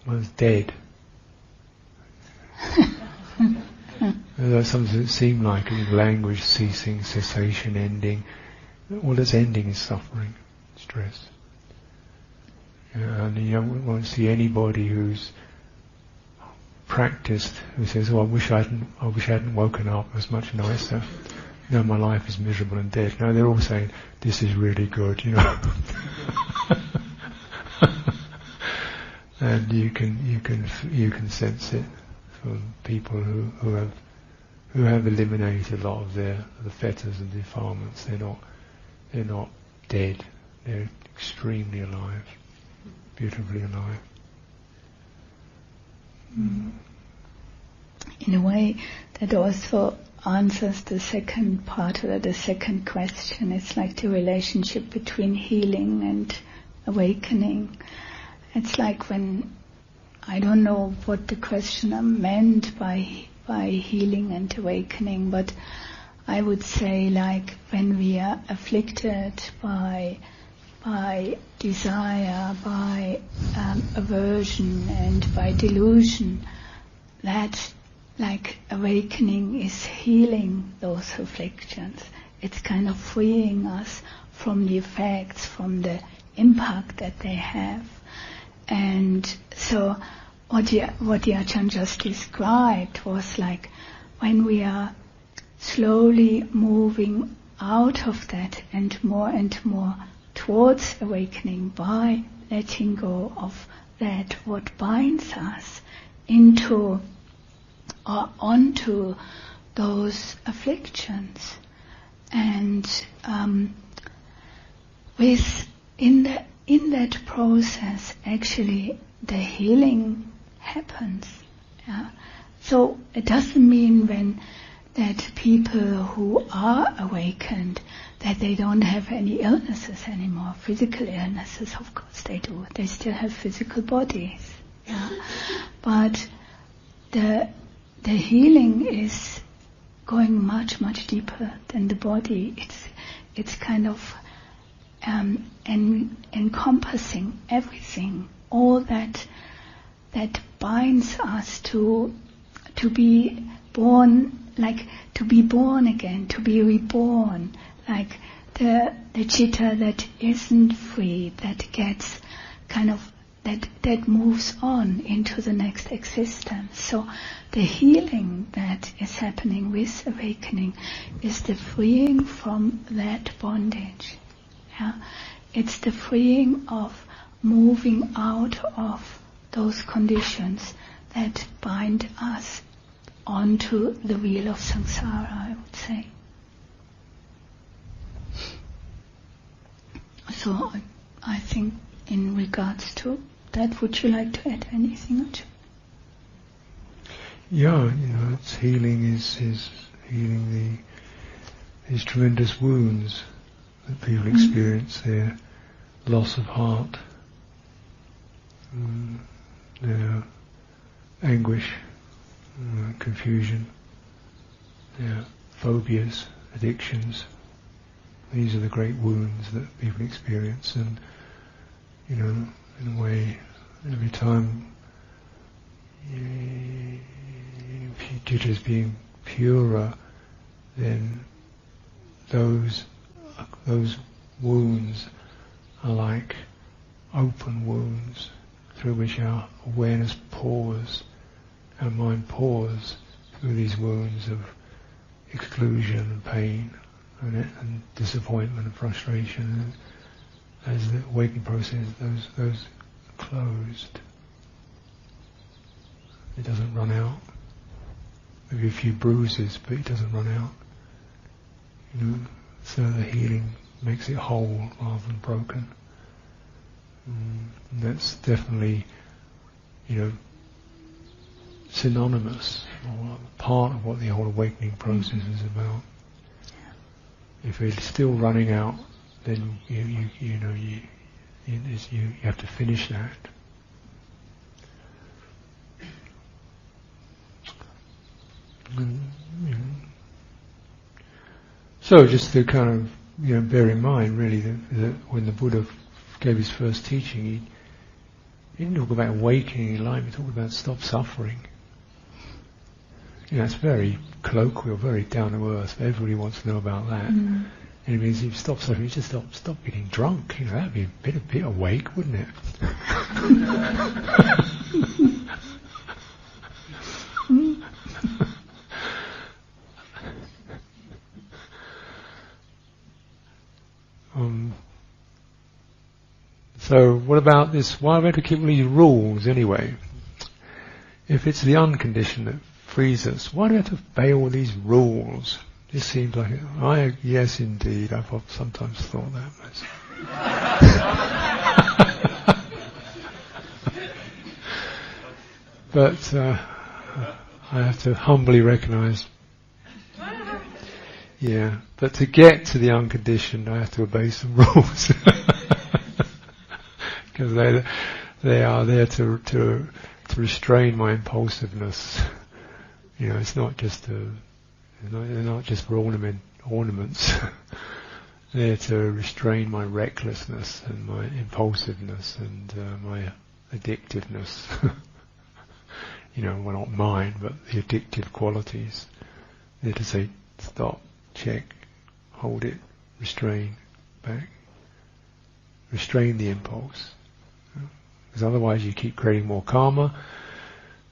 one's dead. There's something that seems like in language, ceasing, cessation, ending. All that's ending is suffering, stress. And you won't see anybody who's practiced who says, "Oh, I wish I hadn't woken up. It was much nicer. My life is miserable and dead." No, they're all saying, "This is really good," And you can sense it from people who have eliminated a lot of the fetters and defilements. They're not dead. They're extremely alive, beautifully alive. In a way, that also answers the second part of the second question. It's like the relationship between healing and awakening. It's like when, I don't know what the questioner meant by healing and awakening, but I would say like when we are afflicted by desire, by aversion and by delusion, that like awakening is healing those afflictions. It's kind of freeing us from the effects, from the impact that they have. And so what the Ajahn just described was like when we are slowly moving out of that and more towards awakening by letting go of that what binds us into or onto those afflictions, and in that process actually the healing happens. So it doesn't mean that people who are awakened that they don't have any illnesses anymore, physical illnesses. Of course they do. They still have physical bodies. But the healing is going much, much deeper than the body. It's kind of encompassing everything, all that binds us to be born, like to be born again, to be reborn, like the citta that isn't free, that gets kind of that moves on into the next existence. So the healing that is happening with awakening is the freeing from that bondage. It's the freeing of moving out of those conditions that bind us onto the wheel of samsara, I would say. So I think in regards to that, would you like to add anything, Ajahn? It's healing is healing these tremendous wounds that people experience, their loss of heart, their anguish, confusion, their phobias, addictions. These are the great wounds that people experience, and in a way, every time Citta is being purer, then those wounds are like open wounds through which our awareness pours, our mind pours through these wounds of exclusion and pain and disappointment and frustration. And as the awakening process, those closed. It doesn't run out. Maybe a few bruises, but it doesn't run out. So the healing makes it whole rather than broken. And that's definitely, synonymous, or part of what the whole awakening process is about. If it's still running out, then you have to finish that. So just to kind of bear in mind really that when the Buddha gave his first teaching, he didn't talk about awakening enlightenment, he talked about stop suffering. It's very colloquial, very down to earth. Everybody wants to know about that. And it means if you stop suffering, you just stop getting drunk. That'd be a bit awake, wouldn't it? So what about this? Why are we going to keep all these rules anyway? If it's the unconditioned that frees us, why do we have to obey all these rules? This seems like it. Yes, indeed. I've sometimes thought that. But I have to humbly recognise. Yeah, but to get to the unconditioned, I have to obey some rules. Because they are there to restrain my impulsiveness. It's not just they're not just for ornaments. They're to restrain my recklessness and my impulsiveness and my addictiveness. Well, not mine, but the addictive qualities. They're to say, stop, check, hold it, restrain, back. Restrain the impulse. Because otherwise you keep creating more karma,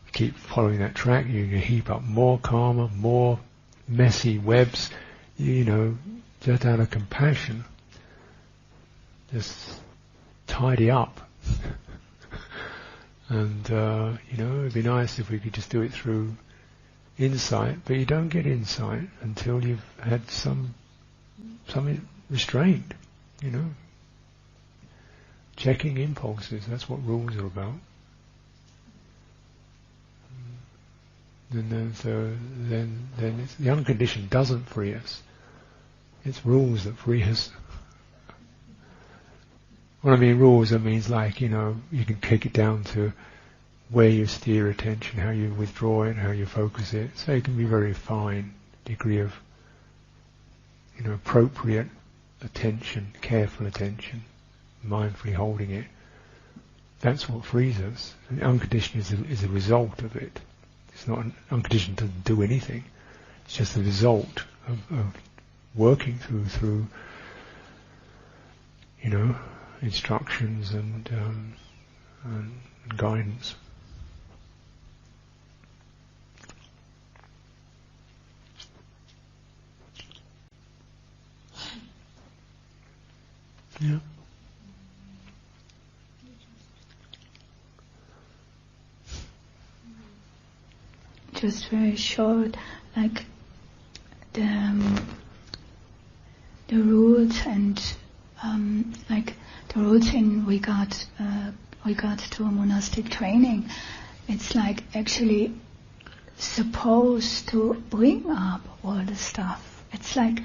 you keep following that track, you're going to heap up more karma, more messy webs, just out of compassion. Just tidy up. And, it'd be nice if we could just do it through insight, but you don't get insight until you've had something restrained, Checking impulses, that's what rules are about. Then it's, the unconditioned doesn't free us. It's rules that free us. When I mean rules, it means like, you can take it down to where you steer attention, how you withdraw it, how you focus it. So it can be very fine degree of, appropriate attention, careful attention, mindfully holding it. That's what frees us. And unconditioned is a result of it. It's not unconditioned doesn't do anything. It's just the result of working through instructions and guidance. Yeah. Just very short, like the rules and like the rules in regards to monastic training. It's like actually supposed to bring up all the stuff. It's like,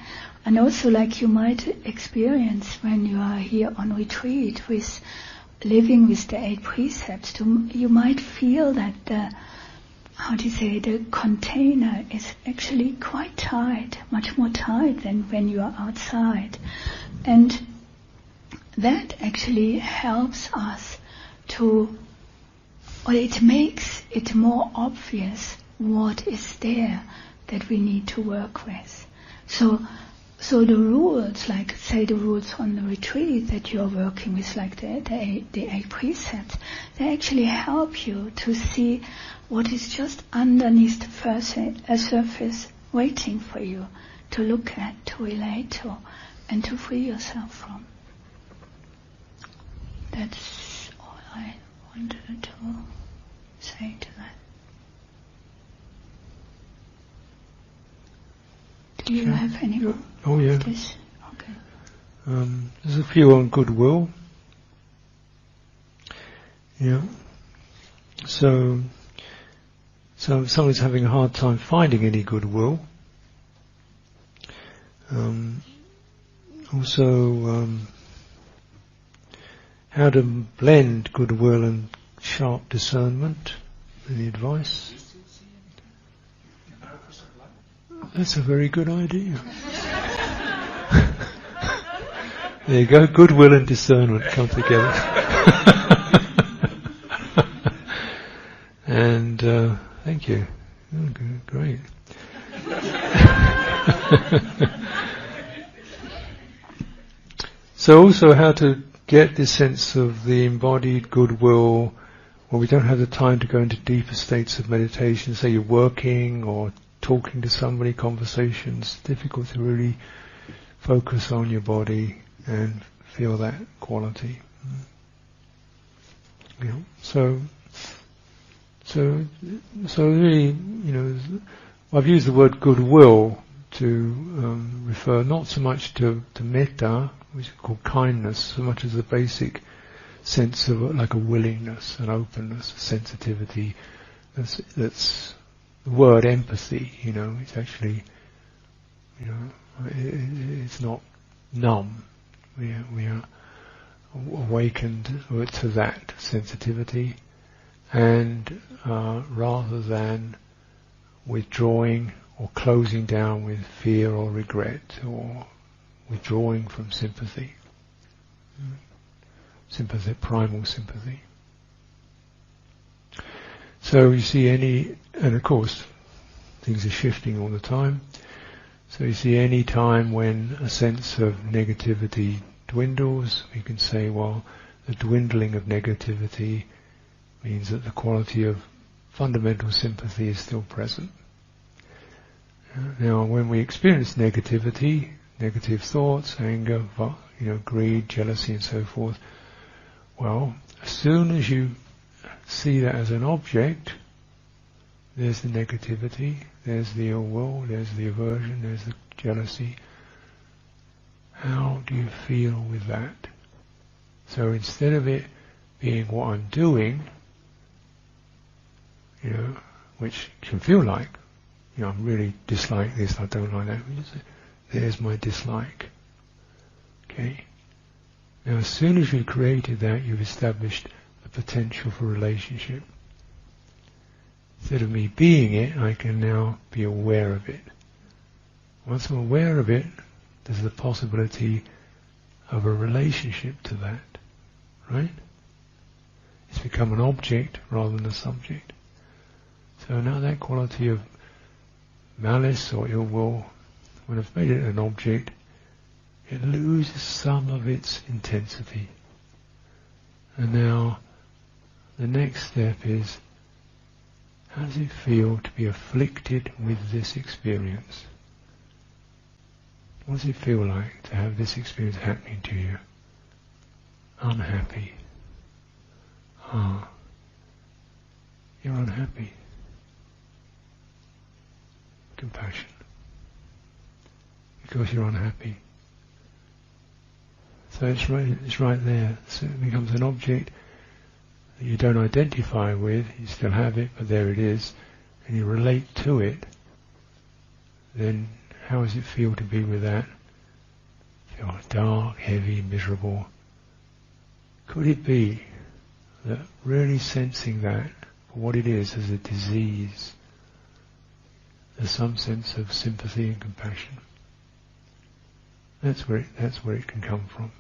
and also like you might experience when you are here on retreat with living with the 8 precepts, you might feel that the container is actually quite tight, much more tight than when you are outside. And that actually helps us it makes it more obvious what is there that we need to work with. So the rules, like say the rules on the retreat that you're working with, like the 8 precepts, they actually help you to see what is just underneath the surface waiting for you to look at, to relate to, and to free yourself from. That's all I wanted to say to that. Do you have any more? Oh yeah. This? Okay. There's a few on goodwill. Yeah. So if someone's having a hard time finding any goodwill, also how to blend goodwill and sharp discernment. Any advice? That's a very good idea. There you go, goodwill and discernment come together. And thank you. Oh, great. So also how to get this sense of the embodied goodwill when we don't have the time to go into deeper states of meditation, say you're working or talking to somebody, conversations, difficult to really focus on your body and feel that quality. Yeah. So really, I've used the word goodwill to refer not so much to metta, which is called kindness, so much as the basic sense of like a willingness, an openness, a sensitivity. That's the word empathy. It's actually, it's not numb. We are awakened to that sensitivity, and rather than withdrawing or closing down with fear or regret or withdrawing from sympathy, primal sympathy. So you see and of course things are shifting all the time, so you see any time when a sense of negativity dwindles, we can say, well, the dwindling of negativity means that the quality of fundamental sympathy is still present. Now, when we experience negativity, negative thoughts, anger, greed, jealousy and so forth, well, as soon as you see that as an object, there's the negativity, there's the ill will, there's the aversion, there's the jealousy. How do you feel with that? So instead of it being what I'm doing, which can feel like, I really dislike this, I don't like that, there's my dislike. Okay? Now as soon as you've created that, you've established the potential for relationship. Instead of me being it, I can now be aware of it. Once I'm aware of it, there's the possibility of a relationship to that, right? It's become an object rather than a subject. So now that quality of malice or ill will, when I've made it an object, it loses some of its intensity. And now the next step is, how does it feel to be afflicted with this experience? What does it feel like to have this experience happening to you? Unhappy. You're unhappy. Compassion. Because you're unhappy. So it's right there. So it becomes an object that you don't identify with, you still have it, but there it is. and you relate to it, then how does it feel to be with that? Feel dark, heavy, miserable. Could it be that really sensing that for what it is as a disease, there's some sense of sympathy and compassion? That's where it can come from.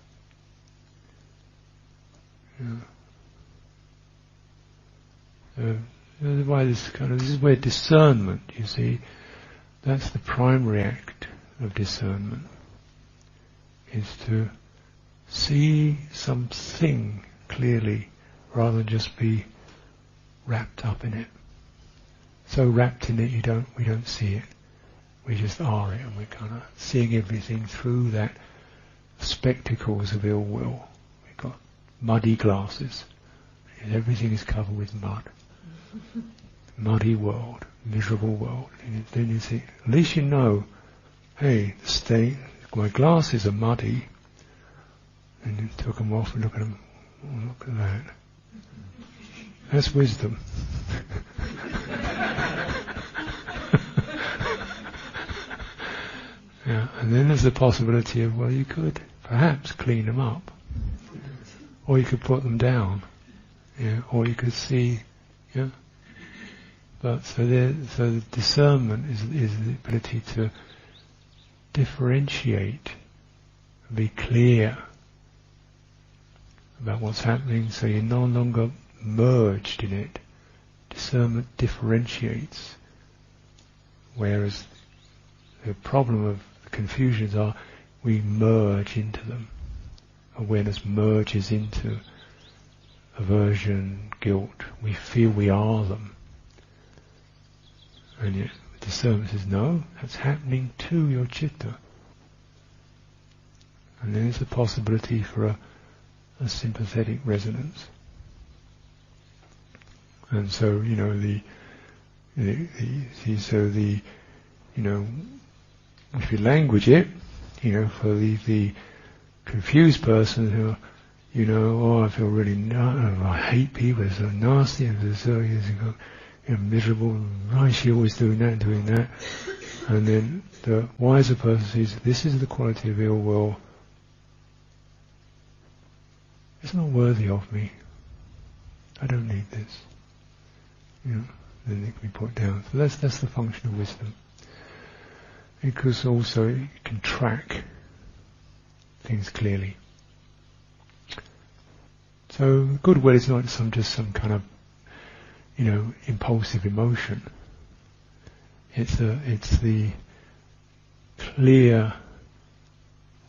This is where discernment, you see, that's the primary act of discernment, is to see something clearly rather than just be wrapped up in it. So wrapped in it we don't see it. We just are it, and we're kind of seeing everything through that spectacles of ill will. We've got muddy glasses. Everything is covered with mud. Muddy world, miserable world. And then you see, at least you know, hey, the stain, my glasses are muddy. And you took them off and look at them. Oh, look at that. That's wisdom. Yeah, and then there's the possibility of, well, you could perhaps clean them up, or you could put them down, or you could see, But so the discernment is the ability to differentiate, and be clear about what's happening, so you're no longer merged in it. Discernment differentiates, whereas the problem of confusions are we merge into them. Awareness merges into aversion, guilt. We feel we are them. And yet discernment says, no, that's happening to your chitta. And then there's a possibility for a sympathetic resonance. And so, if you language it, for the confused person who, I feel really, I hate people, they're so nasty, and they're so miserable, why is she always doing that. And then the wiser person sees, this is the quality of ill will. It's not worthy of me. I don't need this. Then it can be put down. So that's the function of wisdom. Because also it can track things clearly. So goodwill is not just some kind of impulsive emotion. It's the clear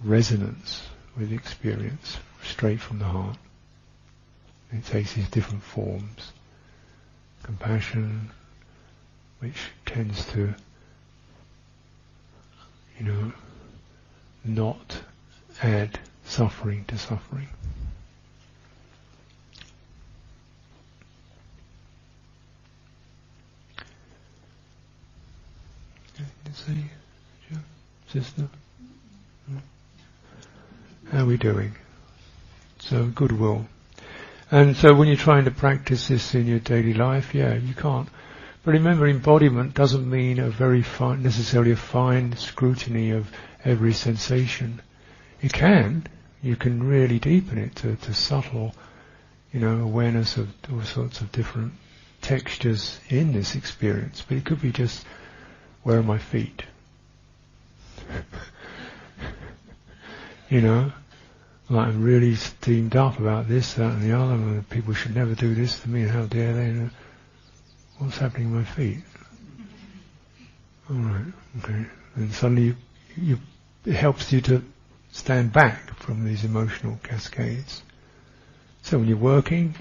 resonance with experience straight from the heart. It takes these different forms. Compassion, which tends to not add suffering to suffering. See, sister? How are we doing? So, goodwill. And so when you're trying to practice this in your daily life, you can't. But remember, embodiment doesn't mean necessarily a fine scrutiny of every sensation. It can. You can really deepen it to subtle, awareness of all sorts of different textures in this experience. But it could be just, where are my feet? Like I'm really steamed up about this, that and the other, and people should never do this to me, and how dare they? What's happening with my feet? Alright, okay. And suddenly it helps you to stand back from these emotional cascades. So when you're working,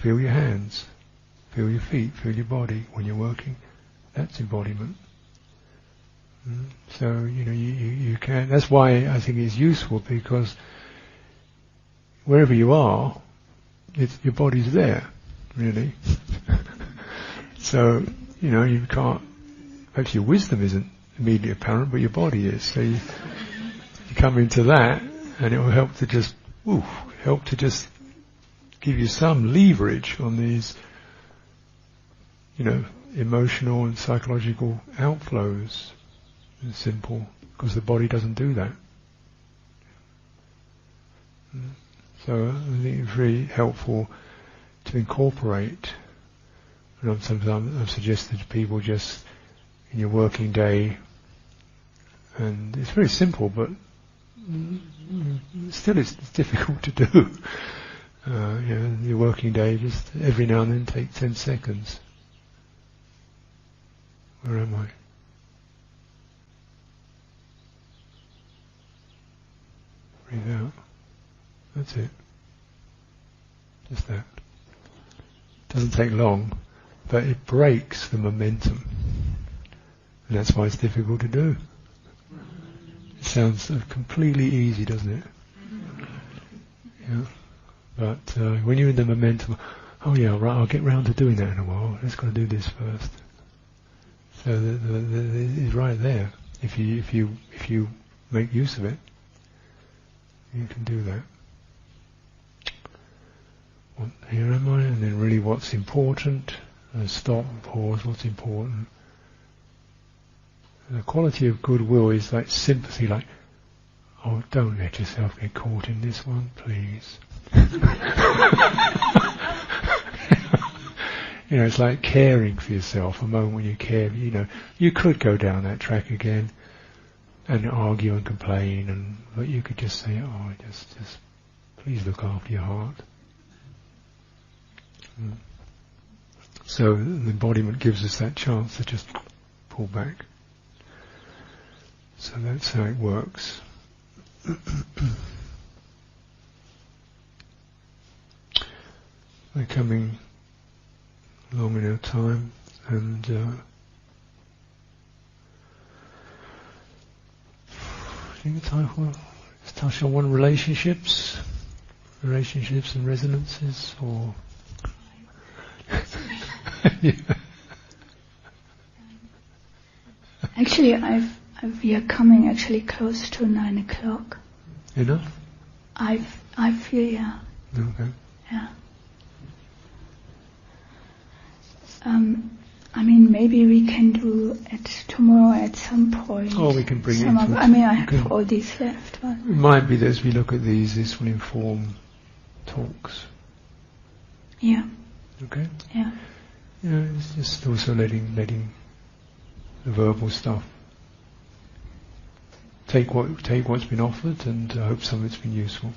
feel your hands, feel your feet, feel your body. When you're working, that's embodiment. So, you can, that's why I think it's useful, because wherever you are, your body's there, really. So, you can't, perhaps your wisdom isn't immediately apparent, but your body is. So you come into that, and it will help to just give you some leverage on these, emotional and psychological outflows. It's simple, because the body doesn't do that. So I think it's really helpful to incorporate, and sometimes I've suggested to people just in your working day, and it's very simple, but still it's difficult to do. Your working day, just every now and then take 10 seconds. Where am I? Breathe out. That's it. Just that. Doesn't take long, but it breaks the momentum. And that's why it's difficult to do. It sounds completely easy, doesn't it? Yeah. But when you're in the momentum, oh yeah, right, I'll get round to doing that in a while. Let's go and do this first. So it's right there. If you make use of it, you can do that. Here am I, and then really what's important. Stop and pause. What's important? And the quality of goodwill is like sympathy, like, oh, don't let yourself get caught in this one, please. It's like caring for yourself. A moment when you care, you could go down that track again and argue and complain, but you could just say, oh, just please look after your heart. So the embodiment gives us that chance to just pull back. So that's how it works. We're coming along in our time, and I think it's time for let's touch on relationships and resonances, or yeah. Actually, we are coming actually close to 9 o'clock. Enough? I feel, yeah. Okay. Yeah. Maybe we can do it tomorrow at some point. Or we can bring it into I have all these left. But it might be that as we look at these, this will inform talks. Yeah. Okay? Yeah. Yeah, it's just also letting the verbal stuff take what's been offered, and I hope some of it's been useful.